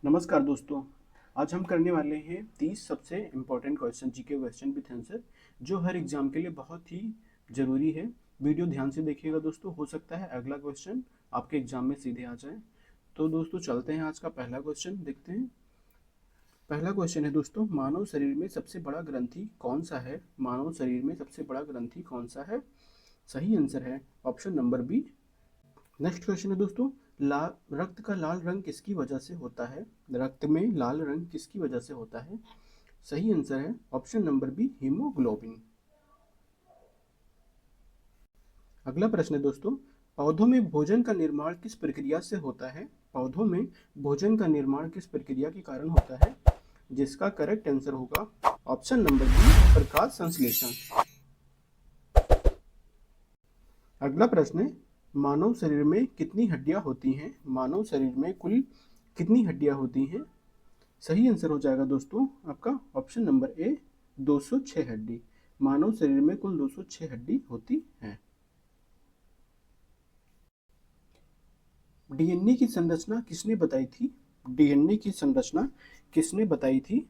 नमस्कार दोस्तों। आज हम करने वाले हैं 30 सबसे important question, GK question with answer, जो हर एग्जाम के लिए बहुत ही ज़रूरी है। वीडियो ध्यान से देखिएगा दोस्तों, हो सकता है अगला क्वेश्चन आपके एग्जाम में सीधे आ जाए। तो दोस्तों चलते हैं, आज का पहला क्वेश्चन देखते हैं। पहला क्वेश्चन है दोस्तों, मानव शरीर में सबसे बड़ा ग्रंथि कौन सा है? मानव शरीर में सबसे बड़ा ग्रंथि कौन सा है? सही आंसर है option number B. Next question है दोस्तों, रक्त का लाल रंग किसकी वजह से होता है? रक्त में लाल रंग किसकी वजह से होता है? सही आंसर है ऑप्शन नंबर बी, हीमोग्लोबिन। अगला प्रश्न है दोस्तों, पौधों में भोजन का निर्माण किस प्रक्रिया से होता है? पौधों में भोजन का निर्माण किस प्रक्रिया के कारण होता है? जिसका करेक्ट आंसर होगा ऑप्शन नंबर बी, प्रकाश संश्लेषण। अगला प्रश्न है, मानव शरीर में कितनी हड्डियां होती हैं? मानव शरीर में कुल कितनी हड्डियां होती हैं? सही आंसर हो जाएगा दोस्तों आपका ऑप्शन नंबर ए, 206 हड्डी। मानव शरीर में कुल 206 हड्डी होती हैं। डीएनए की संरचना किसने बताई थी? डीएनए की संरचना किसने बताई थी?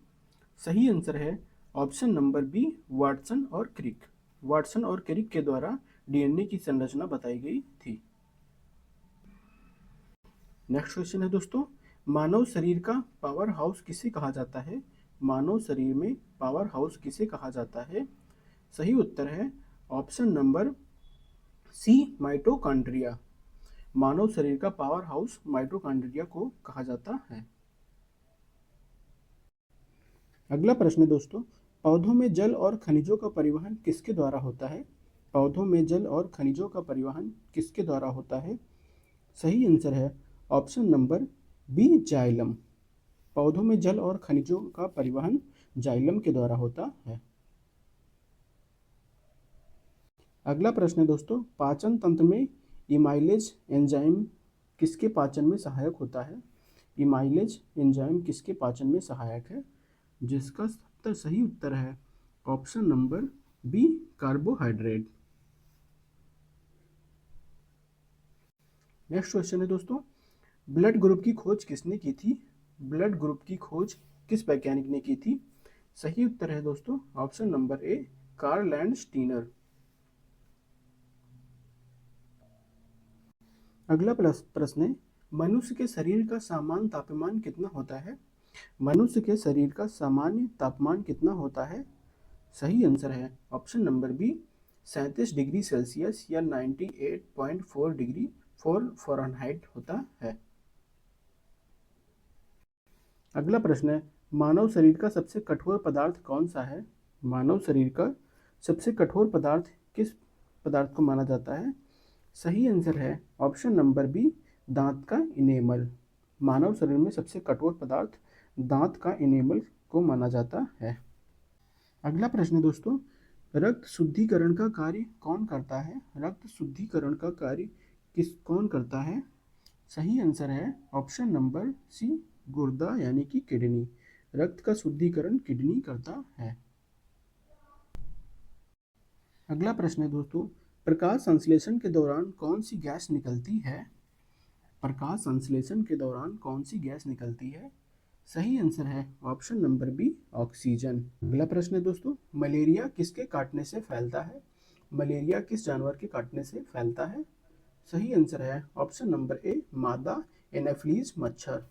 सही आंसर है ऑप्शन नंबर बी, वाटसन और क्रिक। वाटसन और क्रिक के द्वारा डीएनए की संरचना बताई गई थी। नेक्स्ट क्वेश्चन है दोस्तों, मानव शरीर का पावर हाउस किसे कहा जाता है? मानव शरीर में पावर हाउस किसे कहा जाता है? सही उत्तर है ऑप्शन नंबर सी, माइटोकॉन्ड्रिया। मानव शरीर का पावर हाउस माइटोकॉन्ड्रिया को कहा जाता है। अगला प्रश्न है दोस्तों, पौधों में जल और खनिजों का परिवहन किसके द्वारा होता है? पौधों में जल और खनिजों का परिवहन किसके द्वारा होता है? सही आंसर है ऑप्शन नंबर बी, जाइलम। पौधों में जल और खनिजों का परिवहन जाइलम के द्वारा होता है। अगला प्रश्न है दोस्तों, पाचन तंत्र में इमाइलेज एंजाइम किसके पाचन में सहायक होता है? इमाइलेज एंजाइम किसके पाचन में सहायक है? जिसका सही उत्तर है option number B, carbohydrate. Next question है दोस्तों, ब्लड ग्रुप की खोज किसने की थी? ब्लड ग्रुप की खोज किस वैज्ञानिक ने की थी? सही उत्तर है दोस्तों option number A, Karl Landsteiner. अगला प्रश्न है, मनुष्य के शरीर का सामान्य तापमान कितना होता है? मनुष्य के शरीर का सामान्य तापमान कितना होता है? सही आंसर है option number B, 37 degree Celsius या 98.4 डिग्री फ़ारेनहाइट होता है। अगला प्रश्न है, मानव शरीर का सबसे कठोर पदार्थ कौन सा है? मानव शरीर का सबसे कठोर पदार्थ किस पदार्थ को माना जाता है? सही आंसर है ऑप्शन नंबर बी, दांत का इनेमल। मानव शरीर में सबसे कठोर पदार्थ दांत का इनेमल को माना जाता है। अगला प्रश्न है दोस्तों, रक्त शुद्धिकरण का कार्य कौन करता है? रक्त शुद्धिकरण का कार्य कौन करता है? सही आंसर है ऑप्शन नंबर सी, गुर्दा यानी कि किडनी। रक्त का शुद्धिकरण किडनी करता है। अगला प्रश्न है दोस्तों, प्रकाश संश्लेषण के दौरान कौन सी गैस निकलती है? प्रकाश संश्लेषण के दौरान कौन सी गैस निकलती है? सही आंसर है ऑप्शन नंबर बी, ऑक्सीजन। अगला प्रश्न है दोस्तों, मलेरिया किसके काटने से फैलता है? मलेरिया किस जानवर के काटने से फैलता है? सही आंसर है ऑप्शन नंबर ए, मादा एनाफिलीज मच्छर।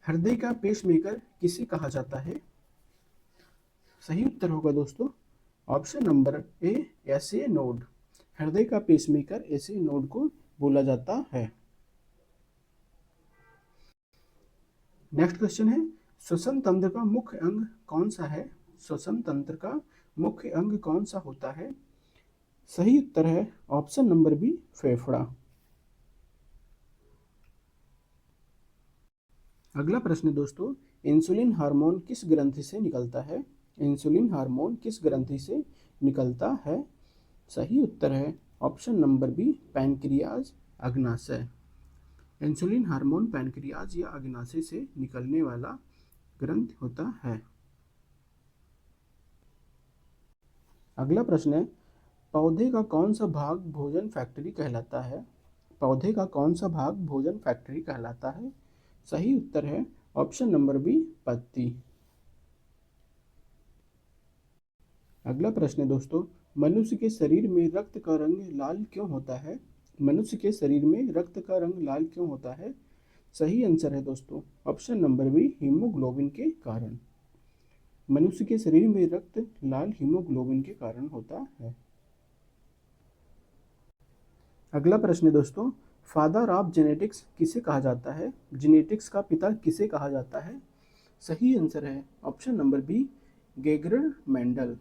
हृदय का पेसमेकर किसे कहा जाता है? सही उत्तर होगा दोस्तों ऑप्शन नंबर ए, एसए नोड। हृदय का पेसमेकर एसए नोड को बोला जाता है। नेक्स्ट क्वेश्चन है, श्वसन तंत्र का मुख्य अंग कौन सा है? श्वसन तंत्र का मुख्य अंग कौन सा होता है? सही उत्तर है ऑप्शन नंबर बी, फेफड़ा। अगला प्रश्न है दोस्तों, इंसुलिन हार्मोन किस ग्रंथि से निकलता है? इंसुलिन हार्मोन किस ग्रंथि से निकलता है? सही उत्तर है ऑप्शन नंबर बी, पैनक्रियाज अग्नाशय। इंसुलिन हार्मोन पैनक्रियाज या अग्नाशय से निकलने वाला ग्रंथ होता है। अगला प्रश्न है, पौधे का कौन सा भाग भोजन फैक्ट्री कहलाता है? पौधे का कौन सा भाग भोजन फैक्ट्री कहलाता है? सही उत्तर है ऑप्शन नंबर बी, पत्ती। अगला प्रश्न है दोस्तों, मनुष्य के शरीर में रक्त का रंग लाल क्यों होता है? मनुष्य के शरीर में रक्त का रंग लाल क्यों होता है? सही आंसर है दोस्तों ऑप्शन नंबर बी, हीमोग्लोबिन के कारण। मनुष्य के शरीर में रक्त लाल हीमोग्लोबिन के कारण होता है। अगला प्रश्न है दोस्तों, फादर ऑफ जेनेटिक्स किसे कहा जाता है? जेनेटिक्स का पिता किसे कहा जाता है? सही आंसर है ऑप्शन नंबर बी, गेर्गर मेंडल।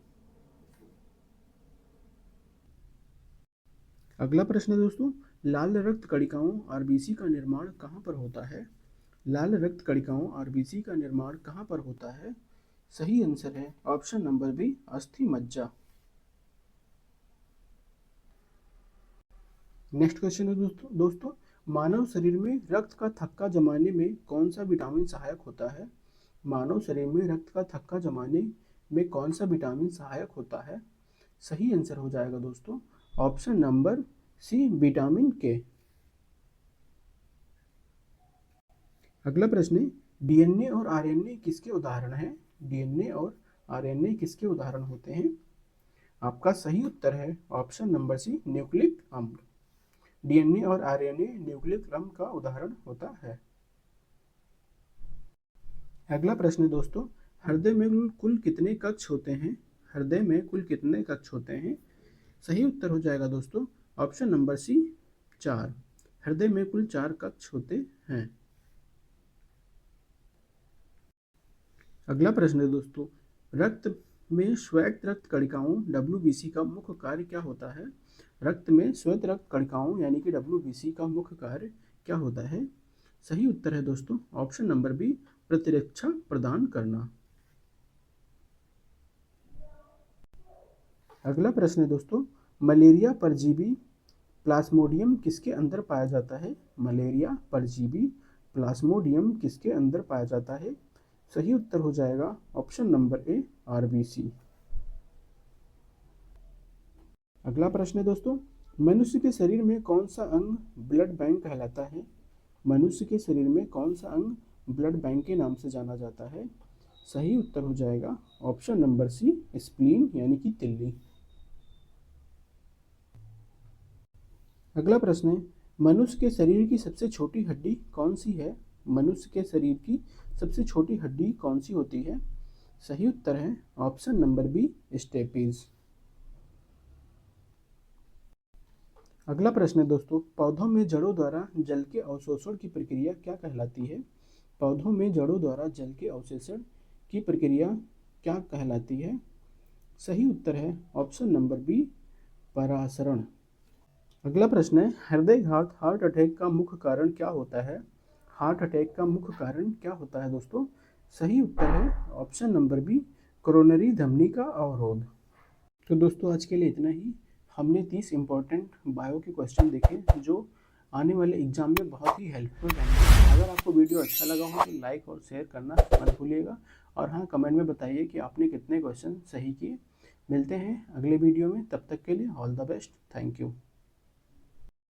अगला प्रश्न है दोस्तों, लाल रक्त कणिकाओं आरबीसी का निर्माण कहाँ पर होता है? लाल रक्त कणिकाओं आरबीसी का निर्माण कहाँ पर होता है? सही आंसर है ऑप्शन नंबर बी, अस्थि मज्जा। नेक्स्ट क्वेश्चन है दोस्तों, मानव शरीर में रक्त का थक्का जमाने में कौन सा विटामिन सहायक होता है? मानव शरीर में रक्त का थक्का जमाने में कौन सा विटामिन सहायक होता है? सही आंसर हो जाएगा दोस्तों ऑप्शन नंबर सी, विटामिन के। अगला प्रश्न है, डीएनए और आरएनए किसके उदाहरण हैं? डीएनए और आरएनए किसके उदाहरण होते हैं? आपका सही उत्तर है ऑप्शन नंबर सी, न्यूक्लिक अम्ल। डीएनए और आरएनए न्यूक्लिक अम्ल का उदाहरण होता है। अगला प्रश्न है दोस्तों, हृदय में कुल कितने कक्ष होते हैं? हृदय में कुल कितने कक्ष होते हैं? सही उत्तर हो जाएगा दोस्तों ऑप्शन नंबर सी, 4। हृदय में कुल 4 कक्ष होते हैं। अगला प्रश्न है दोस्तों, रक्त में श्वेत रक्त कणिकाओं WBC का मुख्य कार्य क्या होता है? रक्त में श्वेत रक्त कणिकाओं यानी कि WBC का मुख्य कार्य क्या होता है? सही उत्तर है दोस्तों ऑप्शन नंबर बी, प्रतिरक्षा प्रदान करना। अगला प्रश्न है दोस्तों, मलेरिया परजीवी प्लाज्मोडियम किसके अंदर पाया जाता है? मलेरिया परजीवी प्लाज्मोडियम किसके अंदर पाया जाता है? सही उत्तर हो जाएगा ऑप्शन नंबर ए, आरबीसी। अगला प्रश्न है दोस्तों, मनुष्य के शरीर में कौन सा अंग ब्लड बैंक कहलाता है? मनुष्य के शरीर में कौन सा अंग ब्लड बैंक के नाम से जाना जाता है? सही उत्तर हो जाएगा ऑप्शन नंबर सी, स्प्लीन यानी कि तिल्ली। अगला प्रश्न है, मनुष्य के शरीर की सबसे छोटी हड्डी कौन सी है? मनुष्य के शरीर की सबसे छोटी हड्डी कौन सी होती है? सही उत्तर है ऑप्शन नंबर बी, स्टेपीज। अगला प्रश्न है दोस्तों, पौधों में जड़ों द्वारा जल के अवशोषण की प्रक्रिया क्या कहलाती है? पौधों में जड़ों द्वारा जल के अवशोषण की प्रक्रिया क्या कहलाती है? सही उत्तर है ऑप्शन नंबर बी, परासरण। अगला प्रश्न है, हृदयघात हार्ट अटैक का मुख्य कारण क्या होता है? हार्ट अटैक का मुख्य कारण क्या होता है दोस्तों? सही उत्तर है ऑप्शन नंबर बी, कोरोनरी धमनी का अवरोध। तो दोस्तों आज के लिए इतना ही। हमने 30 इंपॉर्टेंट बायो के क्वेश्चन देखे जो आने वाले एग्जाम में बहुत ही हेल्पफुल रहेंगे। अगर आपको वीडियो अच्छा लगा हो तो लाइक और शेयर करना मत भूलिएगा, और हाँ, कमेंट में बताइए कि आपने कितने क्वेश्चन सही किए। मिलते हैं अगले वीडियो में, तब तक के लिए all the best, thank you.